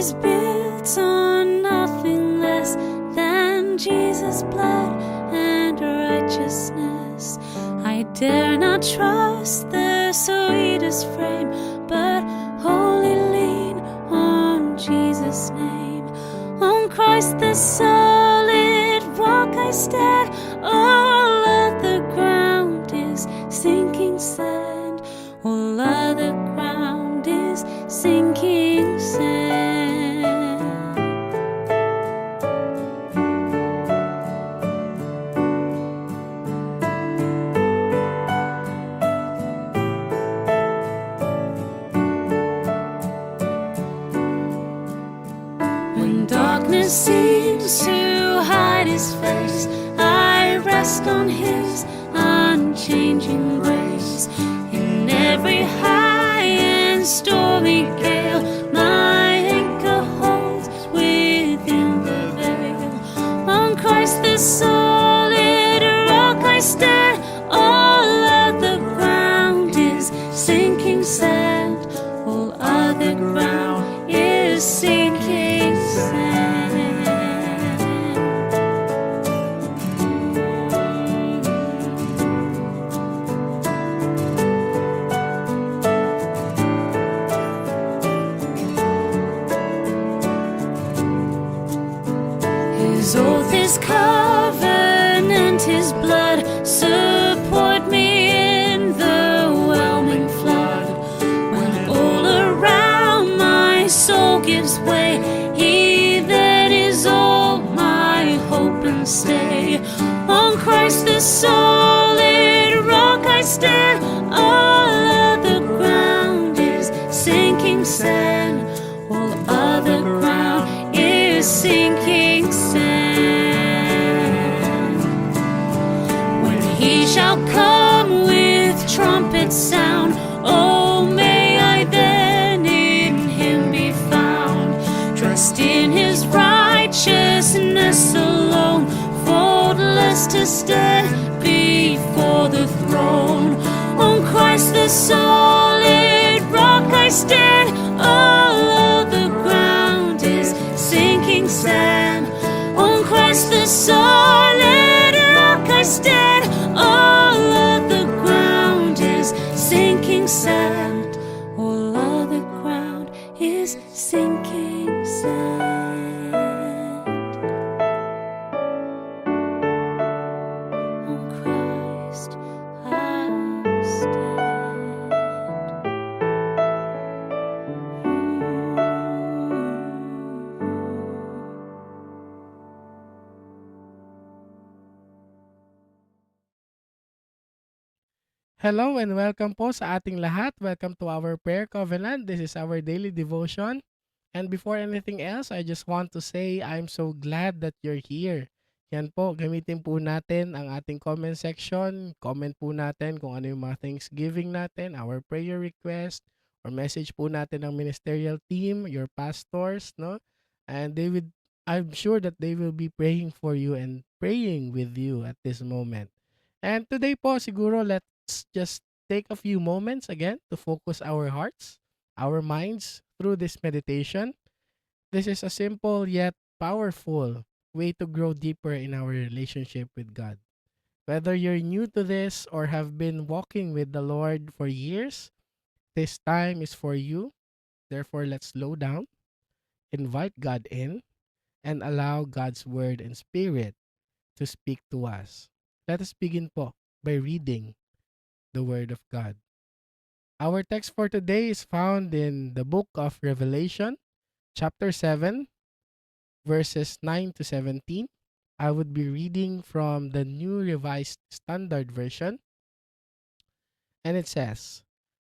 is built on nothing less than Jesus' blood and righteousness. I dare not trust the sweetest frame, but wholly lean on Jesus' name. On Christ the solid rock I stand, all other ground is sinking sand. All other ground is sinking sand. When darkness seems to hide his face, I rest on his unchanging grace. In every high and stormy gale, my anchor holds within the veil. On Christ the solid rock I stand, all other ground is sinking sand. All other ground is sinking sand. His oath, his covenant, his blood support me in the whelming flood. When all around my soul gives way, he that is all my hope and stay. On Christ the solid rock I stand, all other ground is sinking sand. All other ground is sinking sand. When he shall come with trumpet sound, oh, may I then in him be found. Trust in his righteousness alone, faultless to stand before the throne. On Christ the solid rock I stand, all other ground is sinking sand. On Christ the solid rock I stand, all other ground is sinking sand. All other ground is sinking sand. On Christ I stand. Hello and welcome po sa ating lahat. Welcome to our prayer covenant. This is our daily devotion. And before anything else, I just want to say I'm so glad that you're here. Yan po, gamitin po natin ang ating comment section. Comment po natin kung ano yung mga Thanksgiving natin, our prayer request, or message po natin ng ministerial team, your pastors, no? And I'm sure that they will be praying for you and praying with you at this moment. And today po, siguro let's just take a few moments again to focus our hearts, our minds through this meditation. This is a simple yet powerful way to grow deeper in our relationship with God. Whether you're new to this or have been walking with the Lord for years, this time is for you. Therefore, let's slow down, invite God in, and allow God's word and spirit to speak to us. Let us begin po by reading the word of God. Our text for today is found in the book of Revelation, chapter 7, verses 9 to 17. I would be reading from the New Revised Standard Version. And it says,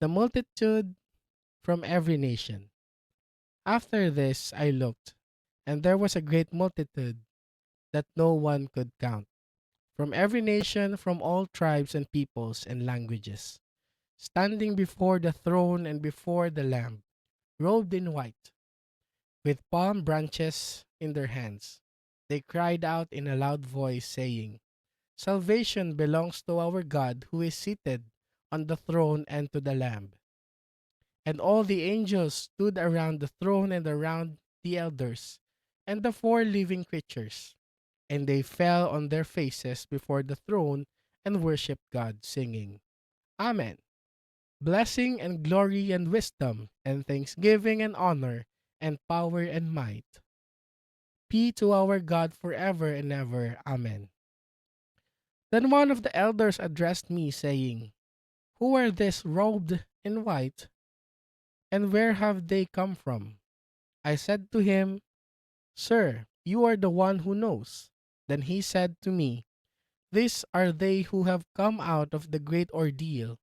"The multitude from every nation. After this I looked, and there was a great multitude that no one could count, from every nation, from all tribes and peoples and languages, standing before the throne and before the Lamb, robed in white, with palm branches in their hands. They cried out in a loud voice, saying, 'Salvation belongs to our God who is seated on the throne and to the Lamb.' And all the angels stood around the throne and around the elders, and the four living creatures, and they fell on their faces before the throne and worshipped God, singing, Amen. Blessing and glory and wisdom and thanksgiving and honor and power and might be to our God forever and ever. Amen. Then one of the elders addressed me, saying, Who are these robed in white, and where have they come from? I said to him, Sir, you are the one who knows. Then he said to me, These are they who have come out of the great ordeal.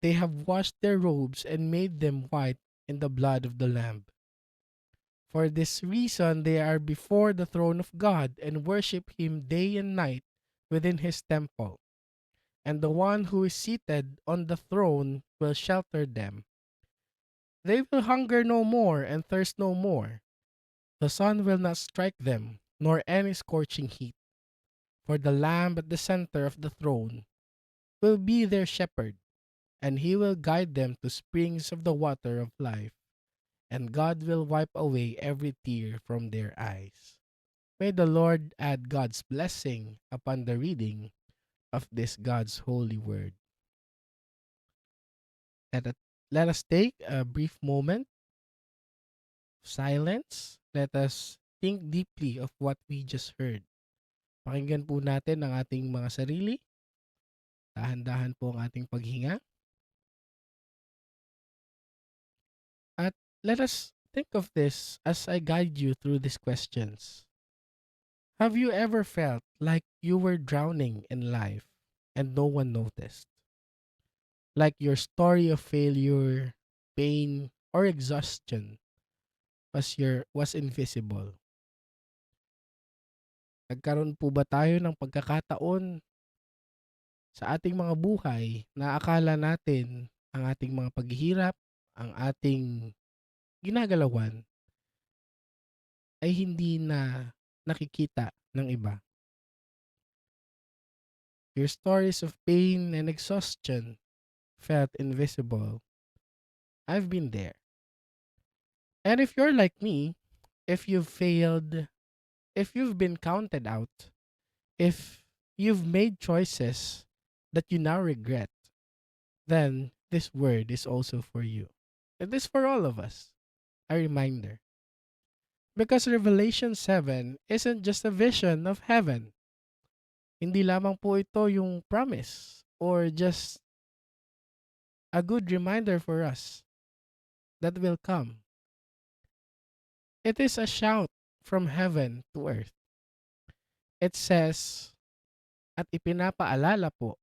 They have washed their robes and made them white in the blood of the Lamb. For this reason they are before the throne of God and worship him day and night within his temple. And the one who is seated on the throne will shelter them. They will hunger no more and thirst no more. The sun will not strike them, nor any scorching heat. For the Lamb at the center of the throne will be their shepherd, and he will guide them to springs of the water of life, and God will wipe away every tear from their eyes. May the Lord add God's blessing upon the reading of this God's holy word. Let, let us take a brief moment of silence. Let us think deeply of what we just heard. Pakinggan po natin ang ating mga sarili. Dahan-dahan po ang ating paghinga. At let us think of this as I guide you through these questions. Have you ever felt like you were drowning in life and no one noticed? Like your story of failure, pain, or exhaustion was invisible? Nagkaroon po ba tayo ng pagkakataon sa ating mga buhay na akala natin ang ating mga paghihirap, ang ating ginagalawan ay hindi na nakikita ng iba? Your stories of pain and exhaustion felt invisible. I've been there. And if you're like me, if you've failed, if you've been counted out, if you've made choices that you now regret, then this word is also for you. It is for all of us. A reminder. Because Revelation 7 isn't just a vision of heaven. Hindi lamang po ito yung promise or just a good reminder for us that will come. It is a shout from heaven to earth. It says, at ipinapaalala po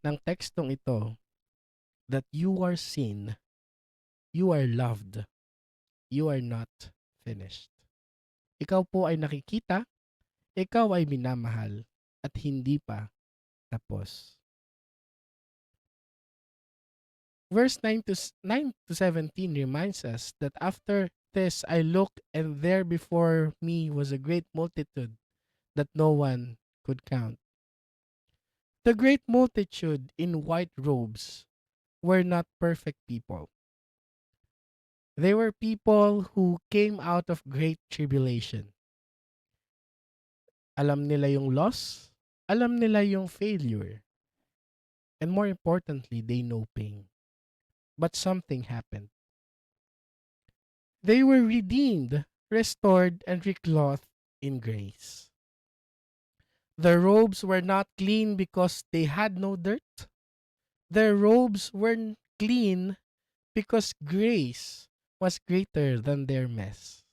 ng tekstong ito, that you are seen, you are loved, you are not finished. Ikaw po ay nakikita, ikaw ay minamahal, at hindi pa tapos. Verse 9 to 17 reminds us that after this I looked, and there before me was a great multitude that no one could count. The great multitude in white robes were not perfect people. They were people who came out of great tribulation. Alam nila yung loss, alam nila yung failure, and more importantly, they know pain. But something happened. They were redeemed, restored, and reclothed in grace. Their robes were not clean because they had no dirt. Their robes were clean because grace was greater than their mess.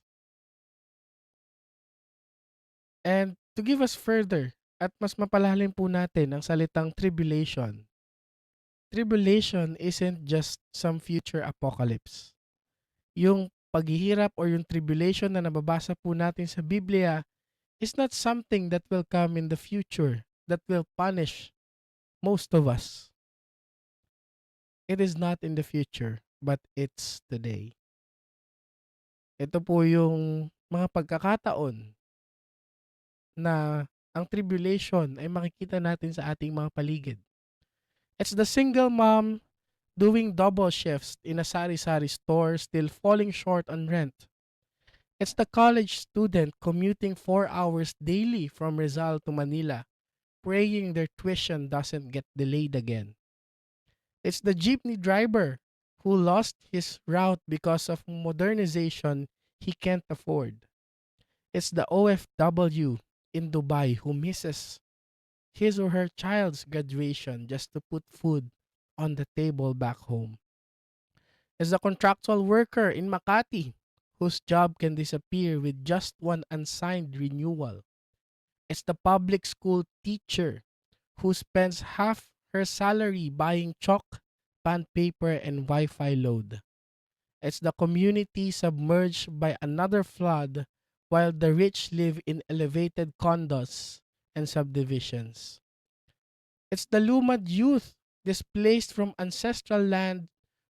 And to give us further at mas mapalalim po natin ang salitang tribulation. Tribulation isn't just some future apocalypse. Yung paghihirap or yung tribulation na nababasa po natin sa Biblia is not something that will come in the future that will punish most of us. It is not in the future, but it's today. Ito po yung mga pagkakataon na ang tribulation ay makikita natin sa ating mga paligid. It's the single mom doing double shifts in a sari-sari store, still falling short on rent. It's the college student commuting 4 hours daily from Rizal to Manila, praying their tuition doesn't get delayed again. It's the jeepney driver who lost his route because of modernization he can't afford. It's the OFW in Dubai who misses his or her child's graduation just to put food on the table back home. It's the contractual worker in Makati whose job can disappear with just one unsigned renewal. It's the public school teacher who spends half her salary buying chalk, bond paper, and Wi Fi load. It's the community submerged by another flood while the rich live in elevated condos and subdivisions. It's the Lumad youth displaced from ancestral land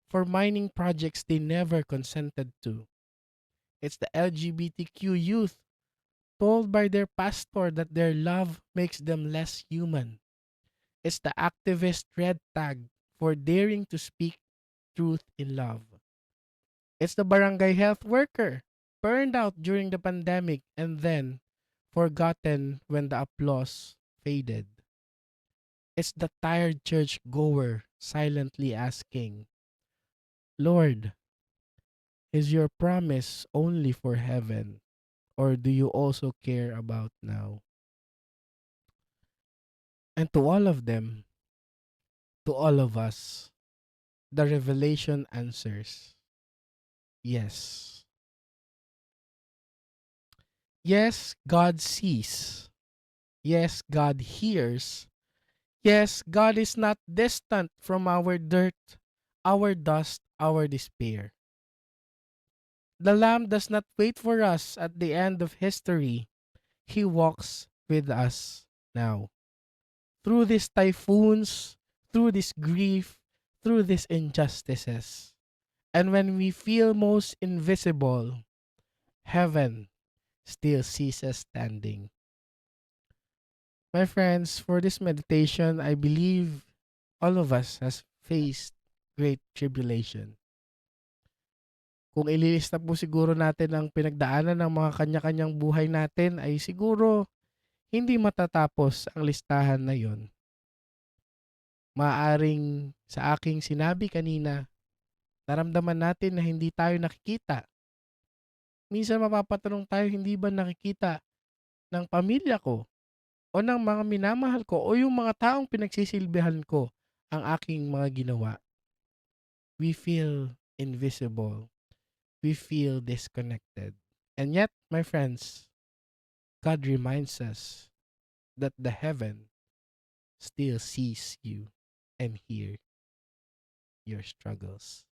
for mining projects they never consented to. It's the LGBTQ youth told by their pastor that their love makes them less human. It's the activist red tag for daring to speak truth in love. It's the barangay health worker burned out during the pandemic and then forgotten when the applause faded. It's the tired church goer silently asking, Lord, is your promise only for heaven, or do you also care about now? And to all of them, to all of us, the revelation answers yes. Yes, God sees. Yes, God hears. Yes, God is not distant from our dirt, our dust, our despair. The Lamb does not wait for us at the end of history. He walks with us now. Through these typhoons, through this grief, through these injustices. And when we feel most invisible, heaven still sees us standing. My friends, for this meditation, I believe all of us has faced great tribulation. Kung ililista po siguro natin ang pinagdaanan ng mga kanya-kanyang buhay natin ay siguro hindi matatapos ang listahan na yon. Maaring sa aking sinabi kanina, naramdaman natin na hindi tayo nakikita. Minsan mapapatanong tayo, hindi ba nakikita ng pamilya ko o ng mga minamahal ko o yung mga taong pinagsisilbihan ko ang aking mga ginawa? We feel invisible. We feel disconnected. And yet, my friends, God reminds us that the heaven still sees you and hear your struggles.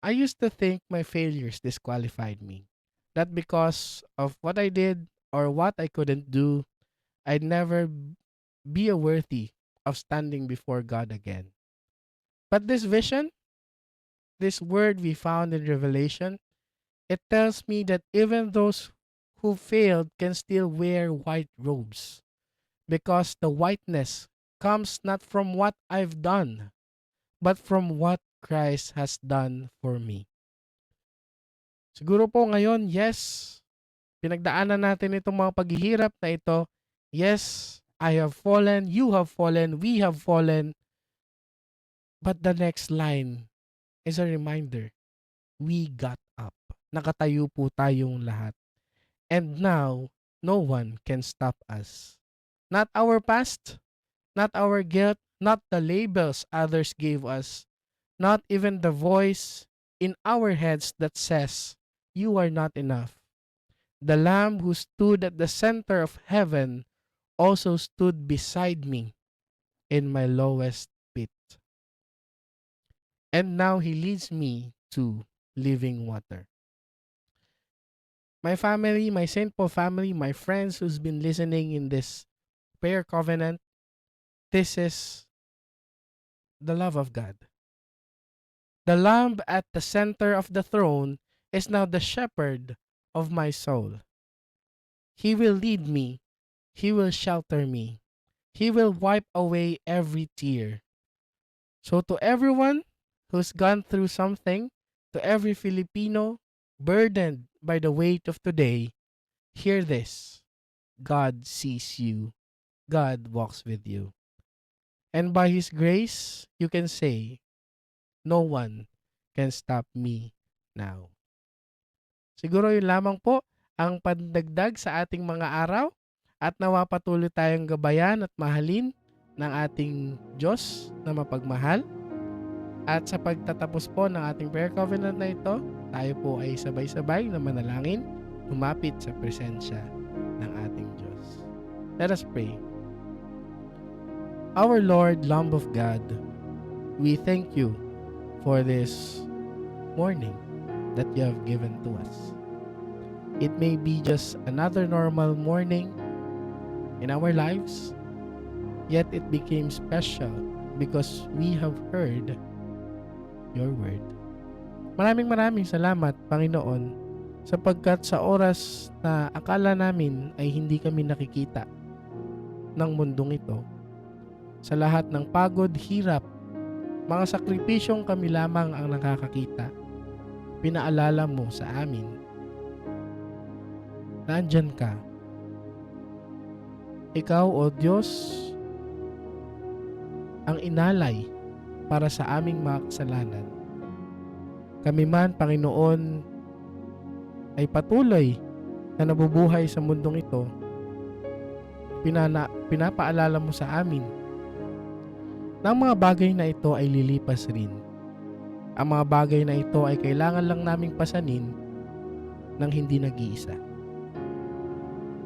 I used to think my failures disqualified me. That because of what I did or what I couldn't do, I'd never be worthy of standing before God again. But this vision, this word we found in Revelation, it tells me that even those who failed can still wear white robes because the whiteness comes not from what I've done, but from what Christ has done for me. Siguro po ngayon, yes, pinagdaanan natin itong mga paghihirap na ito. Yes, I have fallen, you have fallen, we have fallen. But the next line is a reminder. We got up. Nakatayo po tayong lahat. And now, no one can stop us. Not our past, not our guilt, not the labels others gave us, not even the voice in our heads that says, you are not enough. The Lamb who stood at the center of heaven also stood beside me in my lowest pit. And now he leads me to living water. My family, my Saint Paul family, my friends who's been listening in this prayer covenant, this is the love of God. The Lamb at the center of the throne is now the shepherd of my soul. He will lead me. He will shelter me. He will wipe away every tear. So to everyone who's gone through something, to every Filipino burdened by the weight of today, hear this. God sees you. God walks with you. And by His grace, you can say, no one can stop me now. Siguro yun lamang po ang pandagdag sa ating mga araw at nawa patuloy tayong gabayan at mahalin ng ating Diyos na mapagmahal. At sa pagtatapos po ng ating prayer covenant na ito, tayo po ay sabay-sabay na manalangin, lumapit sa presensya ng ating Diyos. Let us pray. Our Lord, Lamb of God, we thank you for this morning that you have given to us. It may be just another normal morning in our lives, yet it became special because we have heard your word. Maraming salamat, Panginoon, sapagkat sa oras na akala namin ay hindi kami nakikita ng mundong ito, sa lahat ng pagod, hirap, mga sakripisyong kami lamang ang nakakakita, pinaalala mo sa amin, nandyan ka. Ikaw, O Diyos, ang inalay para sa aming mga kasalanan. Kami man, Panginoon, ay patuloy na nabubuhay sa mundong ito, pinapaalala mo sa amin na ang mga bagay na ito ay lilipas rin. Ang mga bagay na ito ay kailangan lang naming pasanin ng hindi nag-iisa.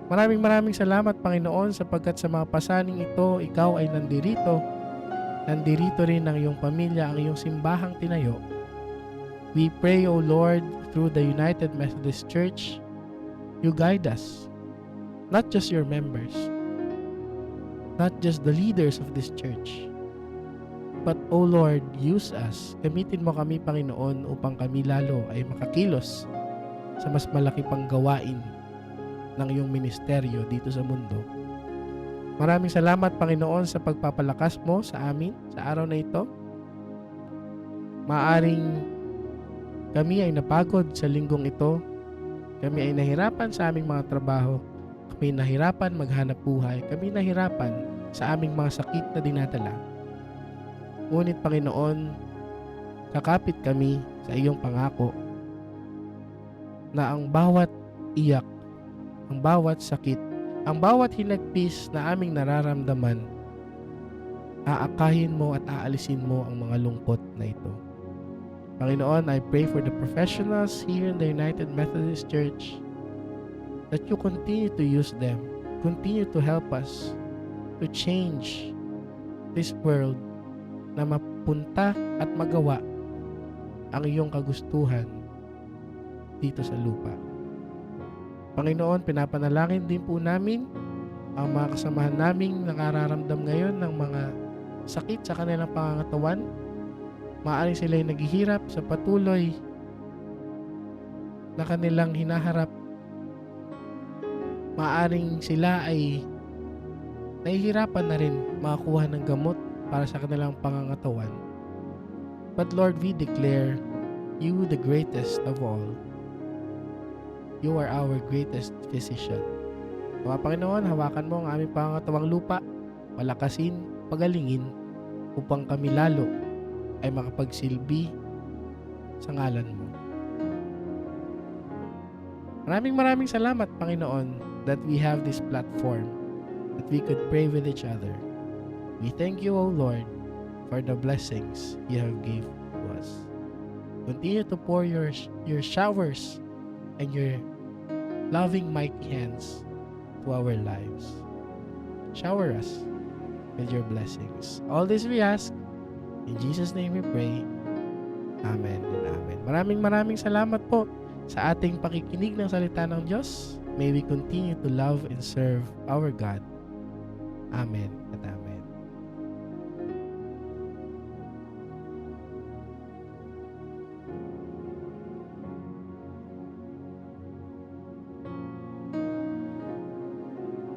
Maraming salamat, Panginoon, sapagkat sa mga pasaning ito, ikaw ay nandirito. Nandirito rin ang iyong pamilya, ang iyong simbahang tinayo. We pray, O Lord, through the United Methodist Church, you guide us, not just your members, not just the leaders of this church, but, O Lord, use us. Gamitin mo kami, Panginoon, upang kami lalo ay makakilos sa mas malaki pang gawain ng iyong ministeryo dito sa mundo. Maraming salamat, Panginoon, sa pagpapalakas mo sa amin sa araw na ito. Maaring kami ay napagod sa linggong ito. Kami ay nahirapan sa aming mga trabaho. Kami nahirapan maghanap buhay. Kami nahirapan sa aming mga sakit na dinadala. Ngunit, Panginoon, kakapit kami sa iyong pangako na ang bawat iyak, ang bawat sakit, ang bawat hinagpis na aming nararamdaman, aakahin mo at aalisin mo ang mga lungkot na ito. Panginoon, I pray for the professionals here in the United Methodist Church that you continue to use them, continue to help us to change this world, na mapunta at magawa ang iyong kagustuhan dito sa lupa. Panginoon, pinapanalangin din po namin ang mga kasamahan naming nakararamdam ngayon ng mga sakit sa kanilang pangangatawan. Maaaring sila ay naghihirap sa patuloy na kanilang hinaharap. Maaaring sila ay nahihirapan na rin makakuha ng gamot para sa kanilang pangangatawan. But Lord, we declare you the greatest of all. You are our greatest physician. Mga Panginoon, hawakan mo ang aming pangangatawang lupa, palakasin, pagalingin, upang kami lalo ay makapagsilbi sa ngalan mo. Maraming salamat, Panginoon, that we have this platform, that we could pray with each other. We thank you, O Lord, for the blessings you have given to us. Continue to pour your showers and your loving mighty hands to our lives. Shower us with your blessings. All this we ask, in Jesus' name we pray. Amen and amen. Maraming salamat po sa ating pakikinig ng salita ng Diyos. May we continue to love and serve our God. Amen and amen.